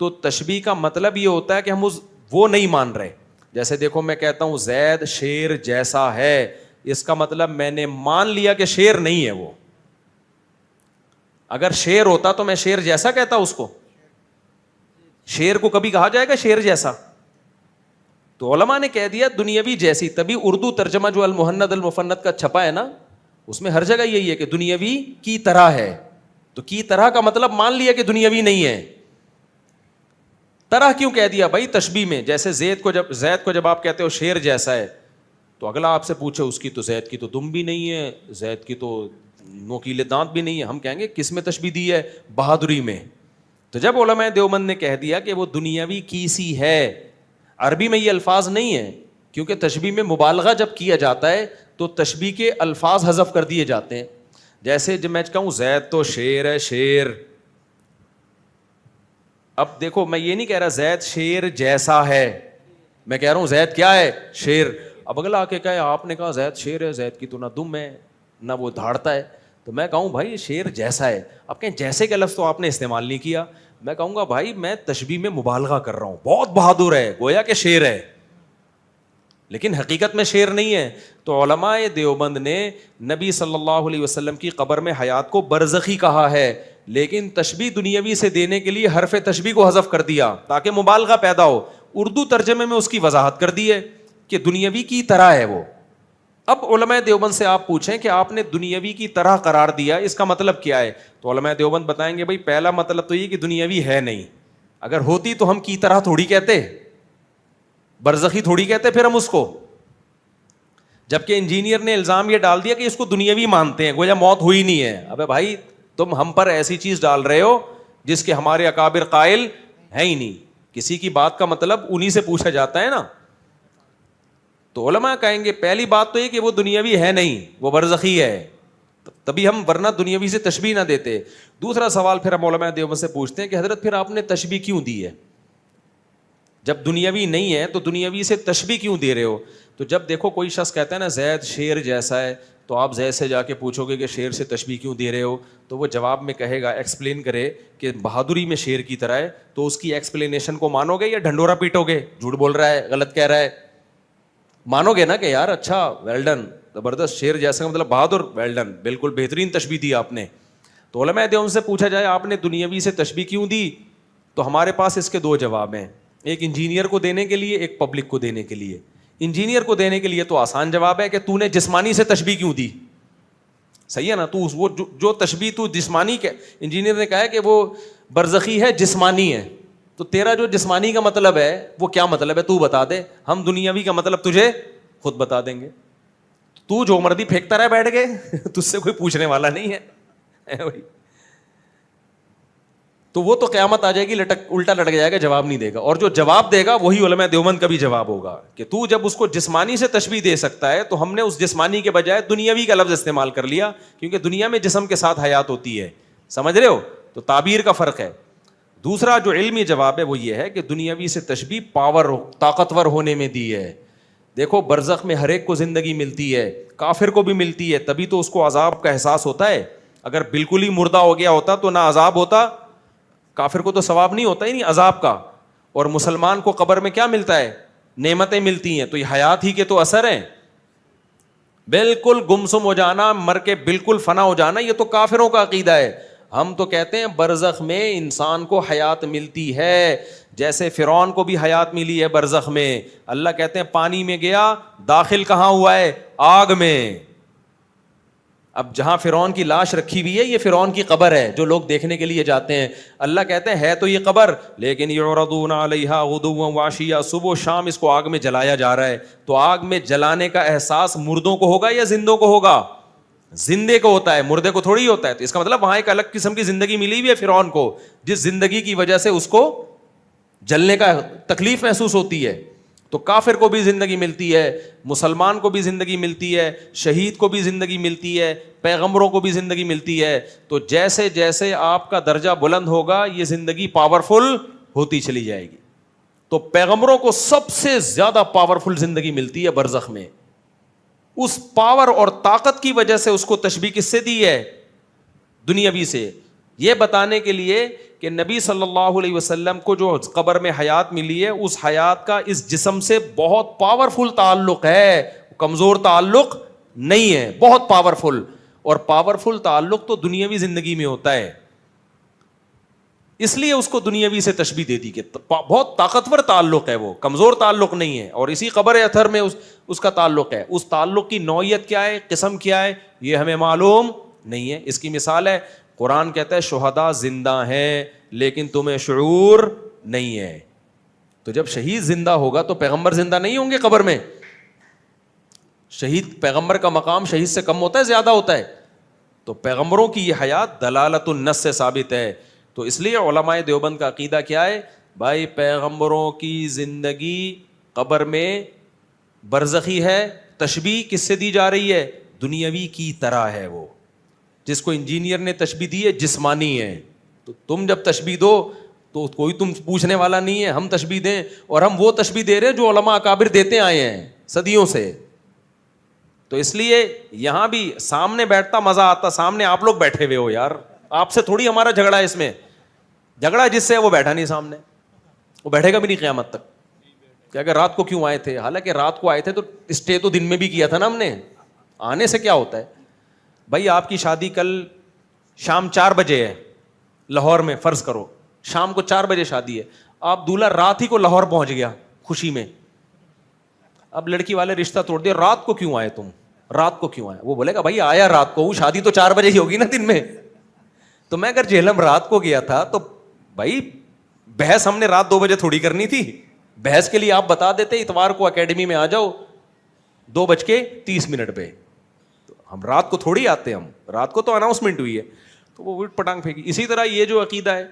تو تشبیہ کا مطلب یہ ہوتا ہے کہ ہم وہ نہیں مان رہے. جیسے دیکھو میں کہتا ہوں زید شیر جیسا ہے, اس کا مطلب میں نے مان لیا کہ شیر نہیں ہے وہ. اگر شیر ہوتا تو میں شیر جیسا کہتا اس کو, شیر کو کبھی کہا جائے گا شیر جیسا؟ تو علماء نے کہہ دیا دنیاوی جیسی. تبھی اردو ترجمہ جو المہند المفند کا چھپا ہے نا, اس میں ہر جگہ یہی ہے کہ دنیاوی کی طرح ہے. تو کی طرح کا مطلب مان لیا کہ دنیاوی نہیں ہے. طرح کیوں کہہ دیا بھائی تشبیہ میں؟ جیسے زید کو جب آپ کہتے ہو شیر جیسا ہے, تو اگلا آپ سے پوچھے اس کی تو زید کی تو دم بھی نہیں ہے, زید کی تو نوکیلے دانت بھی نہیں ہے, ہم کہیں گے کس میں تشبیہ دی ہے؟ بہادری میں. تو جب علماء دیوبند نے کہہ دیا کہ وہ دنیاوی کی سی ہے, عربی میں یہ الفاظ نہیں ہے, کیونکہ تشبیہ میں مبالغہ جب کیا جاتا ہے تو تشبیہ کے الفاظ حذف کر دیے جاتے ہیں. جیسے جب میں کہوں زید تو شیر ہے, شیر, اب دیکھو میں یہ نہیں کہہ رہا زید شیر جیسا ہے, میں کہہ رہا ہوں زید کیا ہے؟ شیر. اب اگلا آ کے کہے آپ نے کہا زید شیر ہے, زید کی تو نہ دم ہے نہ وہ دھاڑتا ہے, تو میں کہوں بھائی شیر جیسا ہے. اب کہیں جیسے کا لفظ تو آپ نے استعمال نہیں کیا. میں کہوں گا بھائی میں تشبیہ میں مبالغہ کر رہا ہوں, بہت بہادر ہے, گویا کہ شیر ہے. لیکن حقیقت میں شیر نہیں ہے. تو علماء دیوبند نے نبی صلی اللہ علیہ وسلم کی قبر میں حیات کو برزخی کہا ہے, لیکن تشبیہ دنیاوی سے دینے کے لیے حرف تشبیہ کو حذف کر دیا تاکہ مبالغہ پیدا ہو. اردو ترجمے میں اس کی وضاحت کر دی ہے کہ دنیاوی کی طرح ہے وہ. اب علماء دیوبند سے آپ پوچھیں کہ آپ نے دنیاوی کی طرح قرار دیا, اس کا مطلب کیا ہے؟ تو علماء دیوبند بتائیں گے بھائی پہلا مطلب تو یہ کہ دنیاوی ہے نہیں, اگر ہوتی تو ہم کی طرح تھوڑی کہتے, برزخی تھوڑی کہتے پھر ہم اس کو. جبکہ انجینئر نے الزام یہ ڈال دیا کہ اس کو دنیاوی مانتے ہیں, گویا موت ہوئی نہیں ہے. ابے بھائی تم ہم پر ایسی چیز ڈال رہے ہو جس کے ہمارے اکابر قائل ہے ہی نہیں. کسی کی بات کا مطلب انہی سے پوچھا جاتا ہے نا. تو علماء کہیں گے پہلی بات تو یہ کہ وہ دنیاوی ہے نہیں, وہ برزخی ہے, تبھی ہم ورنہ دنیاوی سے تشبیہ نہ دیتے. دوسرا سوال پھر ہم علماء دیوبند سے پوچھتے ہیں کہ حضرت پھر آپ نے تشبیہ کیوں دی ہے؟ جب دنیاوی نہیں ہے تو دنیاوی سے تشبیہ کیوں دے رہے ہو؟ تو جب دیکھو کوئی شخص کہتا ہے نا زید شیر جیسا ہے, تو آپ زید سے جا کے پوچھو گے کہ شیر سے تشبیہ کیوں دے رہے ہو, تو وہ جواب میں کہے گا, ایکسپلین کرے کہ بہادری میں شیر کی طرح ہے, تو اس کی ایکسپلینیشن کو مانو گے یا ڈھنڈورا پیٹو گے, جھوٹ بول رہا ہے, غلط کہہ رہا ہے؟ مانو گے نا کہ یار اچھا ویل ڈن, زبردست, شیر جیسا کا مطلب بہادر, ویل ڈن, بالکل بہترین تشبیہ دی آپ نے. تو علماء دیوبند سے پوچھا جائے آپ نے دنیاوی سے تشبیہ کیوں دی, تو ہمارے پاس اس کے دو جواب ہیں, ایک انجینئر کو دینے کے لیے, ایک پبلک کو دینے کے لیے. انجینئر کو دینے کے لیے تو آسان جواب ہے کہ تو نے جسمانی سے تشبیہ کیوں دی, صحیح ہے نا, تو وہ جو تشبیہ تو جسمانی کے, انجینئر نے کہا ہے کہ وہ برزخی ہے, جسمانی ہے, تو تیرا جو جسمانی کا مطلب ہے وہ کیا مطلب ہے تو بتا دے, ہم دنیاوی کا مطلب تجھے خود بتا دیں گے. تو جو مردی پھینکتا رہے بیٹھ گئے, تجھ سے کوئی پوچھنے والا نہیں ہے. تو وہ تو قیامت آ جائے گی, الٹا لٹک جائے گا, جواب نہیں دے گا. اور جو جواب دے گا وہی علماء دیوبند کا بھی جواب ہوگا کہ تو جب اس کو جسمانی سے تشبیہ دے سکتا ہے تو ہم نے اس جسمانی کے بجائے دنیاوی کا لفظ استعمال کر لیا, کیونکہ دنیا میں جسم کے ساتھ حیات ہوتی ہے, سمجھ رہے ہو؟ تو تعبیر کا فرق ہے. دوسرا جو علمی جواب ہے وہ یہ ہے کہ دنیاوی سے تشبیہ پاور, طاقتور ہونے میں دی ہے. دیکھو برزخ میں ہر ایک کو زندگی ملتی ہے, کافر کو بھی ملتی ہے, تبھی تو اس کو عذاب کا احساس ہوتا ہے. اگر بالکل ہی مردہ ہو گیا ہوتا تو نہ عذاب ہوتا, کافر کو تو ثواب نہیں ہوتا ہی نہیں عذاب کا. اور مسلمان کو قبر میں کیا ملتا ہے؟ نعمتیں ملتی ہیں. تو یہ حیات ہی کے تو اثر ہیں. بالکل گمسم ہو جانا, مر کے بالکل فنا ہو جانا, یہ تو کافروں کا عقیدہ ہے. ہم تو کہتے ہیں برزخ میں انسان کو حیات ملتی ہے, جیسے فرعون کو بھی حیات ملی ہے برزخ میں. اللہ کہتے ہیں پانی میں گیا, داخل کہاں ہوا ہے؟ آگ میں. اب جہاں فرعون کی لاش رکھی ہوئی ہے یہ فرعون کی قبر ہے جو لوگ دیکھنے کے لیے جاتے ہیں. اللہ کہتے ہیں ہے تو یہ قبر, لیکن یعرضون علیہا غدوا وعشیا, صبح و شام اس کو آگ میں جلایا جا رہا ہے. تو آگ میں جلانے کا احساس مردوں کو ہوگا یا زندوں کو ہوگا؟ زندے کو ہوتا ہے, مردے کو تھوڑی ہوتا ہے. تو اس کا مطلب وہاں ایک الگ قسم کی زندگی ملی ہوئی ہے فرعون کو, جس زندگی کی وجہ سے اس کو جلنے کا تکلیف محسوس ہوتی ہے. تو کافر کو بھی زندگی ملتی ہے, مسلمان کو بھی زندگی ملتی ہے, شہید کو بھی زندگی ملتی ہے, پیغمبروں کو بھی زندگی ملتی ہے. تو جیسے جیسے آپ کا درجہ بلند ہوگا یہ زندگی پاورفل ہوتی چلی جائے گی. تو پیغمبروں کو سب سے زیادہ پاورفل زندگی ملتی ہے برزخ میں. اس پاور اور طاقت کی وجہ سے اس کو تشبیہ کس سے دی ہے؟ دنیاوی سے. یہ بتانے کے لیے کہ نبی صلی اللہ علیہ وسلم کو جو قبر میں حیات ملی ہے اس حیات کا اس جسم سے بہت پاورفل تعلق ہے, کمزور تعلق نہیں ہے, بہت پاورفل. اور پاورفل تعلق تو دنیاوی زندگی میں ہوتا ہے, اس لیے اس کو دنیاوی سے تشبیہ دے دی کہ بہت طاقتور تعلق ہے, وہ کمزور تعلق نہیں ہے. اور اسی قبر اتھر میں اس کا تعلق ہے. اس تعلق کی نوعیت کیا ہے, قسم کیا ہے, یہ ہمیں معلوم نہیں ہے. اس کی مثال ہے قرآن کہتا ہے شہداء زندہ ہیں لیکن تمہیں شعور نہیں ہے. تو جب شہید زندہ ہوگا تو پیغمبر زندہ نہیں ہوں گے قبر میں؟ شہید, پیغمبر کا مقام شہید سے کم ہوتا ہے, زیادہ ہوتا ہے. تو پیغمبروں کی یہ حیات دلالت النص سے ثابت ہے. تو اس لیے علماء دیوبند کا عقیدہ کیا ہے بھائی, پیغمبروں کی زندگی قبر میں برزخی ہے. تشبیہ کس سے دی جا رہی ہے؟ دنیاوی کی طرح ہے. وہ جس کو انجینئر نے تشبیہ دی ہے جسمانی ہے. تو تم جب تشبیہ دو تو کوئی تم پوچھنے والا نہیں ہے, ہم تشبیہ دیں. اور ہم وہ تشبیہ دے رہے ہیں جو علماء اکابر دیتے آئے ہیں صدیوں سے. تو اس لیے یہاں بھی سامنے بیٹھتا مزہ آتا, سامنے آپ لوگ بیٹھے ہوئے ہو یار, آپ سے تھوڑی ہمارا جھگڑا ہے. اس میں جھگڑا جس سے وہ بیٹھا نہیں سامنے, وہ بیٹھے گا بھی نہیں قیامت تک. کہ اگر رات کو کیوں آئے تھے, حالانکہ رات کو آئے تھے تو اسٹے تو دن میں بھی کیا تھا نا ہم نے, آنے سے کیا ہوتا ہے. بھائی آپ کی شادی کل شام 4 بجے ہے لاہور میں, فرض کرو شام کو 4 بجے شادی ہے, آپ دولہا رات ہی کو لاہور پہنچ گیا خوشی میں, اب لڑکی والے رشتہ توڑ دیا, رات کو کیوں آئے تم, رات کو کیوں آئے؟ وہ بولے گا بھائی آیا رات کو, شادی تو 4 بجے ہی ہوگی نا دن میں. تو میں اگر جہلم رات کو گیا تھا تو بھائی بحث ہم نے رات 2 بجے تھوڑی کرنی تھی, بحث کے لیے آپ بتا دیتے اتوار کو اکیڈمی میں آ جاؤ 2:30 پہ, تو ہم رات کو تھوڑی آتے, ہم رات کو تو اناؤنسمنٹ ہوئی ہے, تو وہ وٹ پٹانگ پھینکی. اسی طرح یہ جو عقیدہ ہے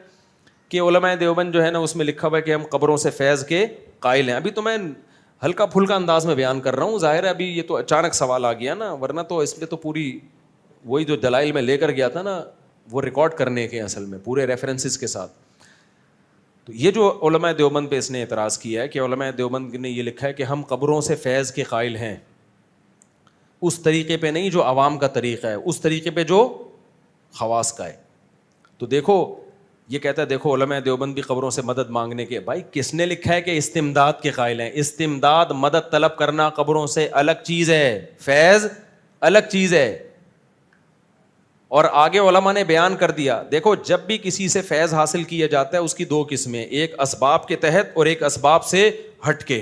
کہ علماء دیوبند جو ہے نا اس میں لکھا ہوا ہے کہ ہم قبروں سے فیض کے قائل ہیں. ابھی تو میں ہلکا پھلکا انداز میں بیان کر رہا ہوں, ظاہر ہے ابھی یہ تو اچانک سوال آ گیا نا, ورنہ تو اس میں تو پوری وہی جو دلائل میں لے کر گیا تھا نا وہ ریکارڈ کرنے کے اصل میں پورے ریفرنسز کے ساتھ. تو یہ جو علماء دیوبند پہ اس نے اعتراض کیا ہے کہ علماء دیوبند نے یہ لکھا ہے کہ ہم قبروں سے فیض کے قائل ہیں, اس طریقے پہ نہیں جو عوام کا طریقہ ہے, اس طریقے پہ جو خواص کا ہے. تو دیکھو یہ کہتا ہے دیکھو علماء دیوبند بھی قبروں سے مدد مانگنے کے, بھائی کس نے لکھا ہے کہ استمداد کے قائل ہیں؟ استمداد مدد طلب کرنا قبروں سے الگ چیز ہے, فیض الگ چیز ہے. اور آگے علماء نے بیان کر دیا, دیکھو جب بھی کسی سے فیض حاصل کیا جاتا ہے اس کی 2 قسمیں, ایک اسباب کے تحت اور ایک اسباب سے ہٹ کے.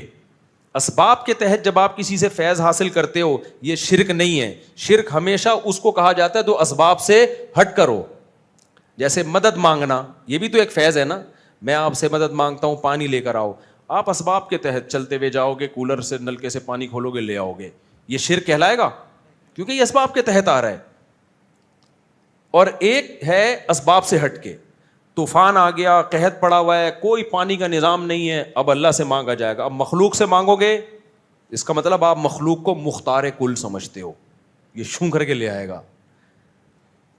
اسباب کے تحت جب آپ کسی سے فیض حاصل کرتے ہو یہ شرک نہیں ہے, شرک ہمیشہ اس کو کہا جاتا ہے تو اسباب سے ہٹ کرو. جیسے مدد مانگنا, یہ بھی تو ایک فیض ہے نا, میں آپ سے مدد مانگتا ہوں پانی لے کر آؤ, آپ اسباب کے تحت چلتے ہوئے جاؤ گے, کولر سے نلکے سے پانی کھولو گے لے آؤ گے, یہ شرک کہلائے گا کیونکہ یہ اسباب کے تحت آ رہا ہے. اور ایک ہے اسباب سے ہٹ کے, طوفان آ گیا, قحط پڑا ہوا ہے, کوئی پانی کا نظام نہیں ہے, اب اللہ سے مانگا جائے گا. اب مخلوق سے مانگو گے اس کا مطلب آپ مخلوق کو مختار کل سمجھتے ہو, یہ شوں کر کے لے آئے گا.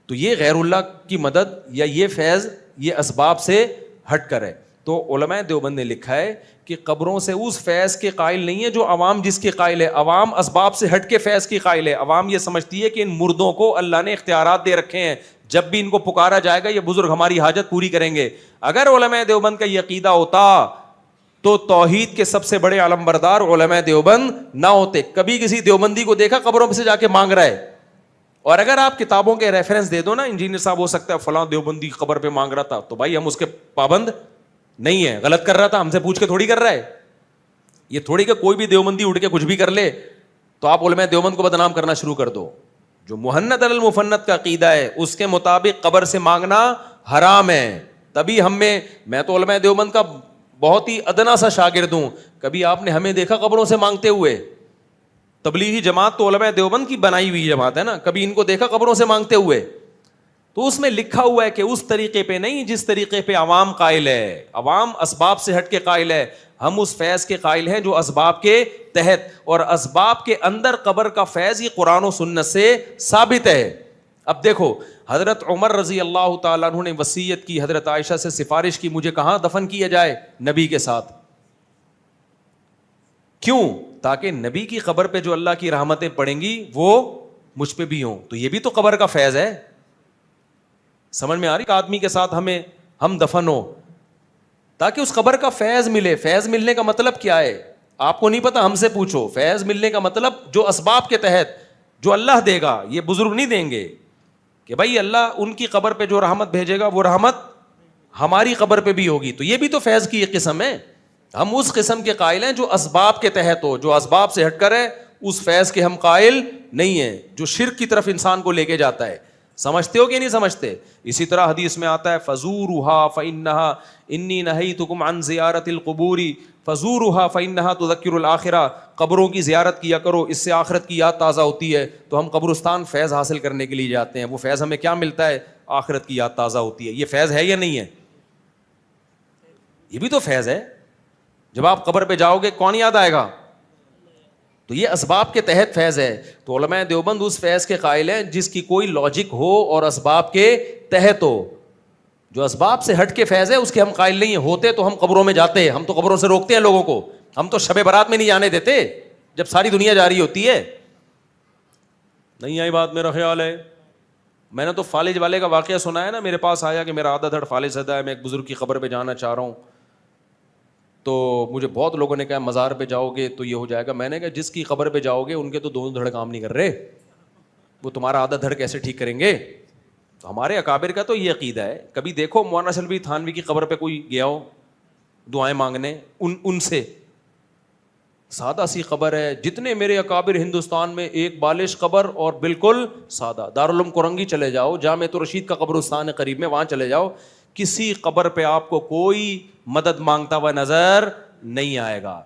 تو یہ غیر اللہ کی مدد یا یہ فیض یہ اسباب سے ہٹ کر ہے. تو علماء دیوبند نے لکھا ہے کہ قبروں سے اس فیض کے قائل نہیں ہے جو عوام جس کے قائل ہے. عوام اسباب سے ہٹ کے فیض کی قائل ہے. عوام یہ سمجھتی ہے کہ ان مردوں کو اللہ نے اختیارات دے رکھے ہیں, جب بھی ان کو پکارا جائے گا یہ بزرگ ہماری حاجت پوری کریں گے. اگر علماء دیوبند کا یہ عقیدہ ہوتا تو توحید کے سب سے بڑے علمبردار علماء دیوبند نہ ہوتے. کبھی کسی دیوبندی کو دیکھا قبروں سے جا کے مانگ رہا ہے؟ اور اگر آپ کتابوں کے ریفرنس دے دو نا, انجینئر صاحب ہو سکتا ہے فلاں دیوبندی قبر پہ مانگ رہا تھا, تو بھائی ہم اس کے پابند نہیں ہے, غلط کر رہا تھا, ہم سے پوچھ کے تھوڑی کر رہا ہے. یہ تھوڑی کہ کوئی بھی دیوبندی اٹھ کے کچھ بھی کر لے تو آپ علماء دیوبند کو بدنام کرنا شروع کر دو. جو مہند المفند کا عقیدہ ہے اس کے مطابق قبر سے مانگنا حرام ہے. تبھی میں تو علماء دیوبند کا بہت ہی ادنا سا شاگرد ہوں, کبھی آپ نے ہمیں دیکھا قبروں سے مانگتے ہوئے؟ تبلیغی جماعت تو علماء دیوبند کی بنائی ہوئی جماعت ہے نا, کبھی ان کو دیکھا قبروں سے مانگتے ہوئے؟ تو اس میں لکھا ہوا ہے کہ اس طریقے پہ نہیں جس طریقے پہ عوام قائل ہے. عوام اسباب سے ہٹ کے قائل ہے, ہم اس فیض کے قائل ہیں جو اسباب کے تحت, اور اسباب کے اندر قبر کا فیض یہ قرآن و سنت سے ثابت ہے. اب دیکھو حضرت عمر رضی اللہ تعالیٰ عنہ نے وصیت کی, حضرت عائشہ سے سفارش کی مجھے کہاں دفن کیا جائے؟ نبی کے ساتھ. کیوں؟ تاکہ نبی کی قبر پہ جو اللہ کی رحمتیں پڑیں گی وہ مجھ پہ بھی ہوں. تو یہ بھی تو قبر کا فیض ہے. سمجھ میں آ رہی؟ آدمی کے ساتھ ہم دفن ہو تاکہ اس قبر کا فیض ملے. فیض ملنے کا مطلب کیا ہے آپ کو نہیں پتا؟ ہم سے پوچھو. فیض ملنے کا مطلب جو اسباب کے تحت جو اللہ دے گا, یہ بزرگ نہیں دیں گے کہ بھائی اللہ ان کی قبر پہ جو رحمت بھیجے گا وہ رحمت ہماری قبر پہ بھی ہوگی. تو یہ بھی تو فیض کی ایک قسم ہے. ہم اس قسم کے قائل ہیں جو اسباب کے تحت ہو, جو اسباب سے ہٹ کر ہے اس فیض کے ہم قائل نہیں ہیں جو شرک کی طرف انسان کو لے کے جاتا ہے. سمجھتے ہو کہ نہیں سمجھتے؟ اسی طرح حدیث میں آتا ہے فزورها فإنها انی نہیتکم عن زیارت القبور فزورها فإنها تذکر الآخرہ. قبروں کی زیارت کیا کرو, اس سے آخرت کی یاد تازہ ہوتی ہے. تو ہم قبرستان فیض حاصل کرنے کے لیے جاتے ہیں. وہ فیض ہمیں کیا ملتا ہے؟ آخرت کی یاد تازہ ہوتی ہے. یہ فیض ہے یا نہیں ہے؟ یہ بھی تو فیض ہے. جب آپ قبر پہ جاؤ گے کون یاد آئے گا؟ تو یہ اسباب کے تحت فیض ہے. تو علماء دیوبند اس فیض کے قائل ہیں جس کی کوئی لاجک ہو اور اسباب کے تحت ہو. جو اسباب سے ہٹ کے فیض ہے اس کے ہم قائل نہیں ہیں. ہوتے تو ہم قبروں میں جاتے, ہم تو قبروں سے روکتے ہیں لوگوں کو. ہم تو شب برات میں نہیں جانے دیتے جب ساری دنیا جا رہی ہوتی ہے. نہیں آئی بات میرا خیال ہے. میں نے تو فالج والے کا واقعہ سنا ہے نا, میرے پاس آیا کہ میرا آدھا دھڑ فالج زدہ ہے, میں ایک بزرگ کی قبر پہ جانا چاہ رہا ہوں. تو مجھے بہت لوگوں نے کہا مزار پہ جاؤ گے تو یہ ہو جائے گا. میں نے کہا جس کی قبر پہ جاؤ گے ان کے تو دونوں دھڑ کام نہیں کر رہے, وہ تمہارا آدھا دھڑ کیسے ٹھیک کریں گے. تو ہمارے اکابر کا تو یہ عقیدہ ہے. کبھی دیکھو مولانا سلفی تھانوی کی قبر پہ کوئی گیا ہو دعائیں مانگنے, ان سے سادہ سی قبر ہے. جتنے میرے اکابر ہندوستان میں, ایک بالش قبر اور بالکل سادہ. دارالعلوم کرنگی چلے جاؤ, جامع رشید کا قبرستان ہے قریب میں, وہاں چلے جاؤ, کسی قبر پہ آپ کو کوئی مدد مانگتا ہوا نظر نہیں آئے گا.